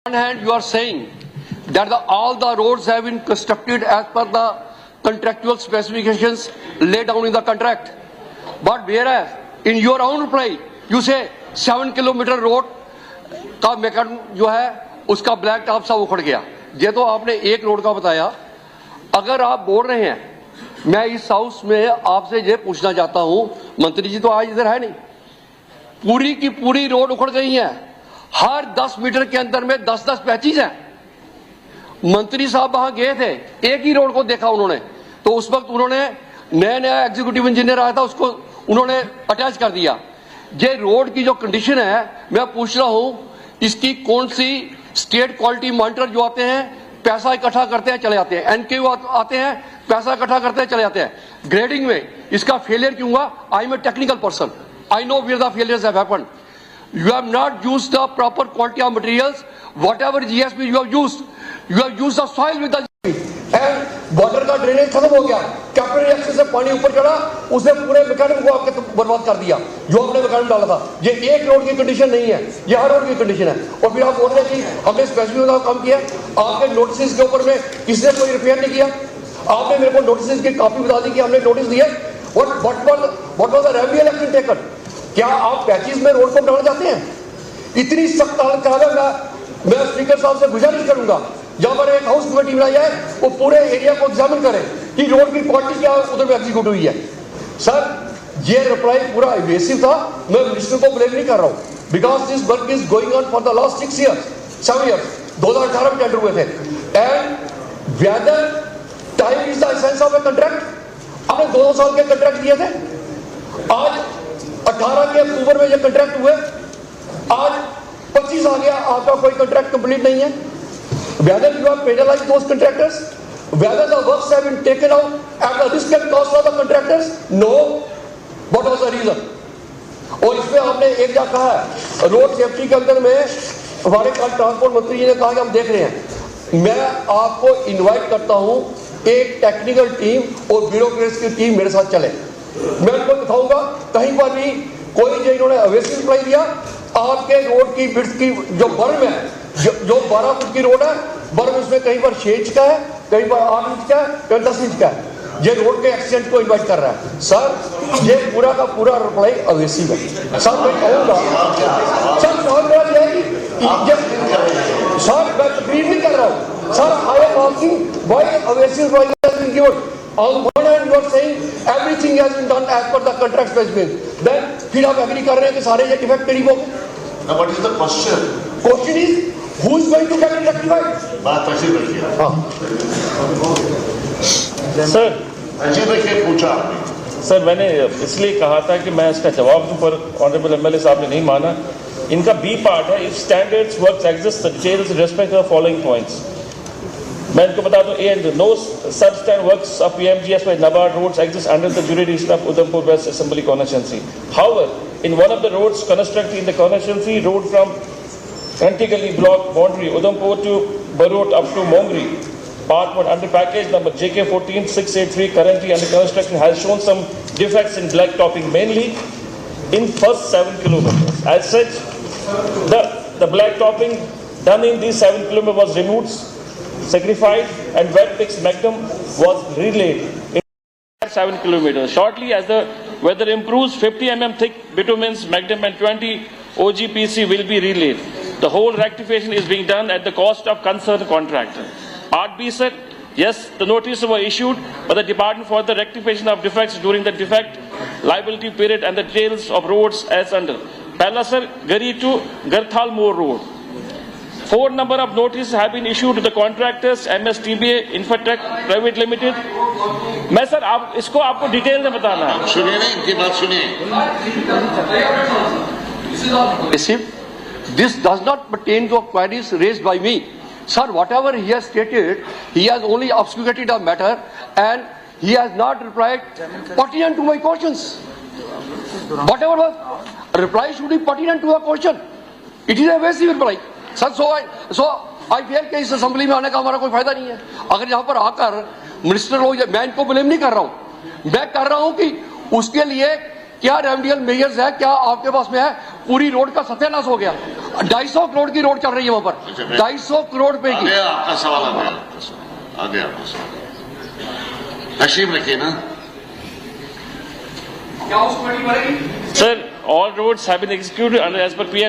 On one hand, you are saying that all the roads have been constructed as per the contractual specifications laid down in the contract. But whereas in your own reply, you say 7 kilometre road का mechanism जो है उसका black top सा उखड़ गया। ये तो आपने एक रोड का बताया। अगर आप बोल रहे हैं, मैं इस हाउस में आपसे ये पूछना चाहता हूं, मंत्री जी तो आज इधर है नहीं, पूरी की पूरी रोड उखड़ गई है। हर 10 मीटर के अंदर में 10-10 पैचेज हैं। मंत्री साहब वहां गए थे, एक ही रोड को देखा उन्होंने, तो उस वक्त उन्होंने नया एग्जीक्यूटिव इंजीनियर आया था, उसको उन्होंने अटैच कर दिया। ये रोड की जो कंडीशन है, मैं पूछ रहा हूं, इसकी कौन सी स्टेट क्वालिटी मॉनिटर जो आते हैं, पैसा इकट्ठा करते हैं चले जाते हैं, एनक्यू आते हैं, पैसा इकट्ठा करते हैं चले जाते हैं। ग्रेडिंग में इसका फेलियर क्यों हुआ? I am a technical person, I know where the failures have happened. You have not used the proper quality of materials. Whatever GSP you have used the soil with the and water का drainage खत्म हो गया, capillary access से पानी ऊपर चढ़ा, उसने पूरे मैकेनिज्म को आपके बर्बाद कर दिया जो आपने मैकेनिज्म डाला था। ये एक रोड की कंडीशन नहीं है, ये हर रोड की कंडीशन है। और फिर आप बोल रहे हैं कि हमने स्पेसिफिक काम किया। आपके नोटिस के ऊपर में किसने कोई रिपेयर नहीं किया? आपने मेरे को नोटिस की कॉपी बता दी कि हमने नोटिस दिया। What was the remedial action taken? क्या आप पैचेज में रोड को बनाना चाहते हैं? इतनी सख्त हालत खराब है। मैं स्पीकर साहब से गुजारिश करूंगा, जहां पर एक हाउस कमेटी बनाई है, वो पूरे एरिया को एग्जामिन करें कि रोड की क्वालिटी क्या उधर में एग्जीक्यूट हुई है। सर, ये रिप्लाई पूरा इवेसिव था। मैं मिनिस्टर को ब्लेम नहीं कर रहा हूं, because this work is going on for the last 7 years. 2018 में टेंडर हुए थे। And whether time is the essence of a contract. आपने 2 साल के कॉन्ट्रैक्ट दिए थे, आज 18 के अक्टूबर में ये कॉन्ट्रैक्ट हुए, आज 25 आ गया, आपका कोई कॉन्ट्रैक्ट कंप्लीट नहीं है। Whether you have penalized those contractors, whether the works have been taken out at the risk and cost of the contractors, no. What was the reason? और इसमें आपने एक जगह कहा है, रोड सेफ्टी के अंदर में हमारे कल ट्रांसपोर्ट मंत्री जी ने कहा कि हम देख रहे हैं। मैं आपको इनवाइट करता हूं, एक टेक्निकल टीम और ब्यूरोक्रेट्स की टीम मेरे साथ चले। मैं उनको दिखाऊंगा कहीं पर भी कोई जो इन्होंने अवेसिव रिप्लाई दिया। आपके रोड की बिड्स की जो बर्म है, जो 12 फुट की रोड है, बर्म उसमें कहीं पर 6 इंच का है, कहीं पर 8 इंच का है, कहीं 10 इंच का है। ये रोड के एक्सीडेंट को इन्वाइट कर रहा है। सर, ये पूरा का पूरा रिप्लाई अवेसिव है। सर, मैं कहूँगा, सर बहुत बड़ा सर, मैं तकरीर नहीं कर रहा हूँ। Sir, I am asking why evasive reply has been given. On one hand, you are saying everything has been done as per the contract specification. Then, फिर आप एग्री कर रहे हैं कि सारे ये डिफेक्ट करीब हो गए। Now, what is the question? Question is, who is going to get it rectified? बात तहसील रखिए। हाँ। सर, तहसील रखिए, पूछा आपने। सर, मैंने इसलिए कहा था कि मैं इसका जवाब दूं, पर ऑनरेबल एमएलए साहब ने नहीं माना। इनका बी पार्ट है, if standards works exist the details respect the following points. मैं इनको बता दूं, and no substandard works of PMGS by NABARD roads exist under the jurisdiction of Udhampur West Assembly constituency. However, in one of the roads constructed in the constituency, road from Antigally block boundary Udhampur to Barot up to Mongri, part 1 under package number JK14683 currently under construction has shown some defects in black topping, mainly in first 7 kilometers. As such, the black topping done in these 7 kilometers was removed, sacrificed, and wet mix magnum was relayed in 7 kilometers. Shortly as the weather improves, 50 mm thick bitumens magnum and 20 OGPC will be relayed. The whole rectification is being done at the cost of concerned contractor. Part B, sir, yes, the notices were issued by the department for the rectification of defects during the defect liability period and the details of roads as under. Pehla, sir, Gari to Garthal Moor Road. 4 number of notices have been issued to the contractors, MSTBA, Infotech Private Limited. मैं sir आप इसको आपको detail में बताना है। सुनिए ना, इनकी बात सुनिए। This does not pertain to queries raised by me. Sir, whatever he has stated, he has only obfuscated the matter and he has not replied pertinent to my questions. Whatever was reply should be pertinent to the question. It is a evasive reply. Sir, so I fail के इस assembly में आने का हमारा कोई फायदा नहीं है। अगर यहाँ पर आकर मिनिस्टर लोग, मैं इनको ब्लेम नहीं कर रहा हूँ, मैं कर रहा हूँ कि उसके लिए क्या रेमेडियल मेजर्स है, क्या आपके पास में है, पूरी रोड का सत्यानाश हो गया। 250 करोड़ की रोड चल रही है वहां पर, 250 करोड़ रुपए आ की। गया आपका सवाल, आ गया आपका सवाल, आ गया आपका सवाल। तशरीफ रखिए ना। क्या उस कमेटी बनेगी? Sir, all roads have been executed under as per PM